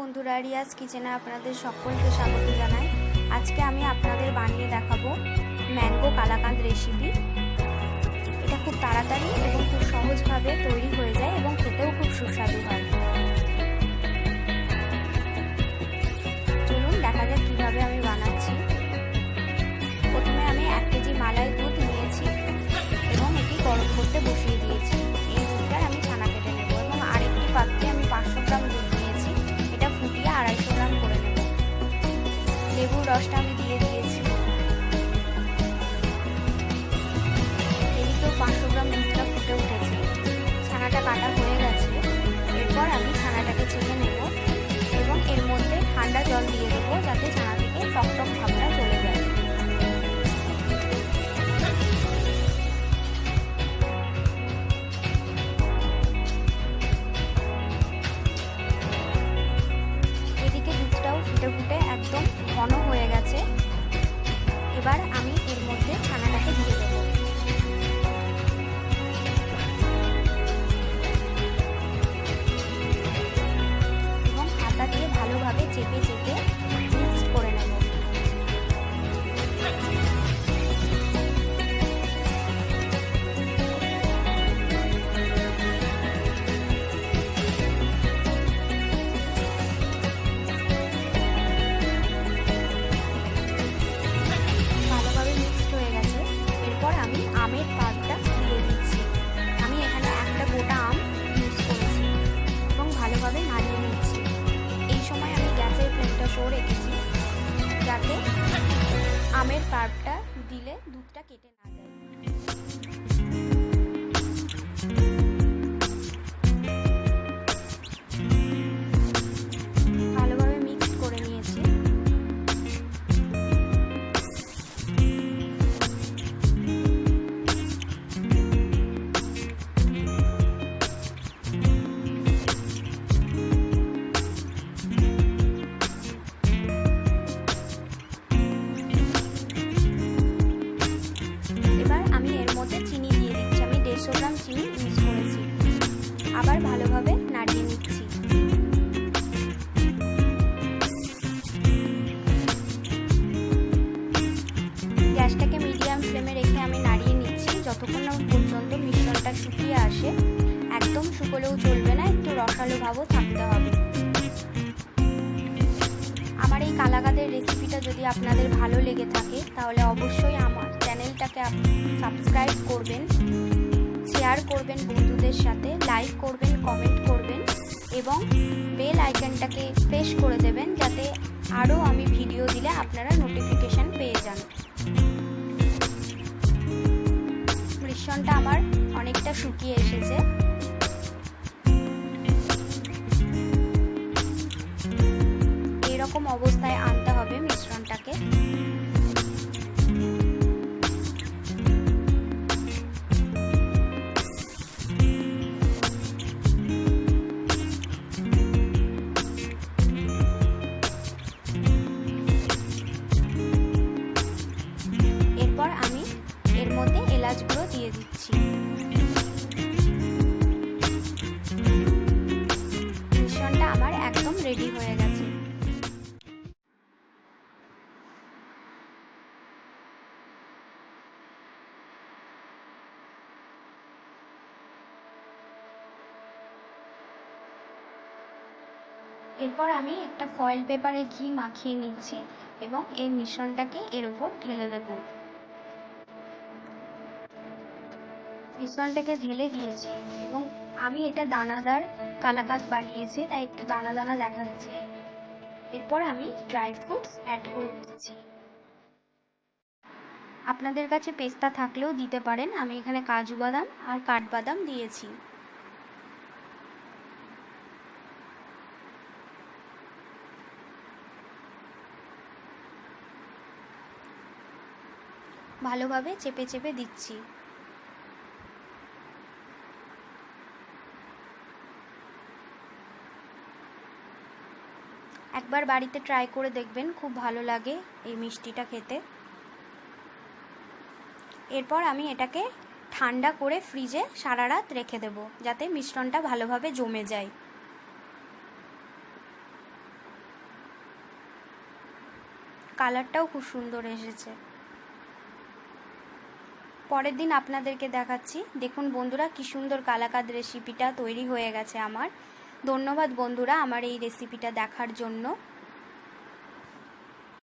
বন্ধুরা, রিয়াজ কিচেনে আপনাদের সকলকে স্বাগত জানাই। আজকে আমি আপনাদের বানিয়ে দেখাবো ম্যাঙ্গো কালাকাঁদ রেসিপি। এটা খুব তাড়াতাড়ি এবং খুব সহজভাবে তৈরি হয়ে যায় এবং খেতেও খুব সুস্বাদু হয়। চলুন দেখা যাক কিভাবে আমি বানাচ্ছি। প্রথমে আমি 1 কেজি মালাই দুধ নিয়েছি এবং এটি গরম করতে বসিয়ে দিয়েছি। এই দুধটার আমি ছানা কেটে নেব এবং আরেকটি পাত্রে আমি 500 গ্রাম দুধ নিয়েছি, এটা ফুটিয়ে 250 গ্রাম করে নেব। লেবুর রসটা আমি দিয়ে দিয়েছি। এদিকেও 500 গ্রাম দুধটা ফুটে উঠেছে, ছানাটা কাটা হয়ে গেছে। এরপর আমি ছানাটাকে ছেঁকে নেব এবং এর মধ্যে ঠান্ডা জল দিয়ে দেবো যাতে ছানা থেকে টকটক ভাবটা চলে যায়। এদিকে দুধটাও ফুটে ফুটে একদম ঘন হয়ে গেছে। এবার আমি এর মধ্যে ছানাটাকে দিয়ে দেব। এবং হাতা দিয়ে ভালোভাবে চেপে চেপে মিক্স করে নেব। আমি আমের পাল্পটা দিয়ে দিচ্ছি। আমি এখানে একটা গোটা আম ইউজ করেছি এবং ভালোভাবে নাড়িয়ে নিচ্ছি। এই সময় আমি গ্যাসের ফ্লেমটা স্লো রেখেছি যাতে আমের পাল্পটা দিলে দুধটা কেটে না যায়। ভালোভাবে মিক্স করে নিয়েছি। আমি এর মধ্যে চিনি দিয়ে দিচ্ছি। আমি 150 গ্রাম চিনি ইউজ করেছি। আবার ভালোভাবে নাড়িয়ে নিচ্ছি। গ্যাসটাকে মিডিয়াম ফ্লেমে রেখে আমি নাড়িয়ে নিচ্ছি যতক্ষণ না পর্যন্ত মিশ্রণটা শুকিয়ে আসে। একদম শুকোলেও চলবে না, একটু রসালো ভাবও থাকতে হবে। আমার এই কালাকাঁদের রেসিপিটা যদি আপনাদের ভালো লেগে থাকে তাহলে অবশ্যই আমার চ্যানেলটাকে সাবস্ক্রাইব করবেন, শেয়ার করবেন বন্ধুদের সাথে, লাইক করবেন, কমেন্ট করবেন এবং বেল আইকনটাকে প্রেস করে দেবেন যাতে আরও আমি ভিডিও দিলে আপনারা নোটিফিকেশান পেয়ে যান। মিশ্রণটা আমার অনেকটা শুকিয়ে এসেছে। এরকম অবস্থায় আনতে হবে মিশ্রণটাকে। এরপর আমি এর মধ্যে এলাচ গুঁড়ো দিয়ে দিচ্ছি। মিশ্রণটা আমার একদম রেডি হয়ে গেছে। এরপর আমি একটা ফয়েল পেপারে ঘি মাখিয়ে নিচ্ছি এবং এই মিশ্রণটাকে এর উপর ঢেলে দেব। মিশ্রণটাকে ঢেলে দিয়েছি এবং আমি এটা দানাদার কালাকাঁদ বানিয়েছি তাই একটু দানা দানা দেখা যাচ্ছে। এরপর আমি ড্রাই ফ্রুটস অ্যাড করে দিচ্ছি। আপনাদের কাছে পেস্তা থাকলেও দিতে পারেন। আমি এখানে কাজু বাদাম আর কাঠবাদাম দিয়েছি। ভালোভাবে চেপে চেপে দিচ্ছি। একবার বাড়িতে ট্রাই করে দেখবেন, খুব ভালো লাগে এই মিষ্টিটা খেতে। এরপর আমি এটাকে ঠান্ডা করে ফ্রিজে সারা রাত রেখে দেব যাতে মিশ্রণটা ভালোভাবে জমে যায়। কালারটাও খুব সুন্দর এসেছে। পরের দিন আপনাদেরকে দেখাচ্ছি। দেখুন বন্ধুরা কি সুন্দর কালাকাঁদ রেসিপিটা তৈরি হয়ে গেছে আমার। ধন্যবাদ বন্ধুরা আমার এই রেসিপিটা দেখার জন্য।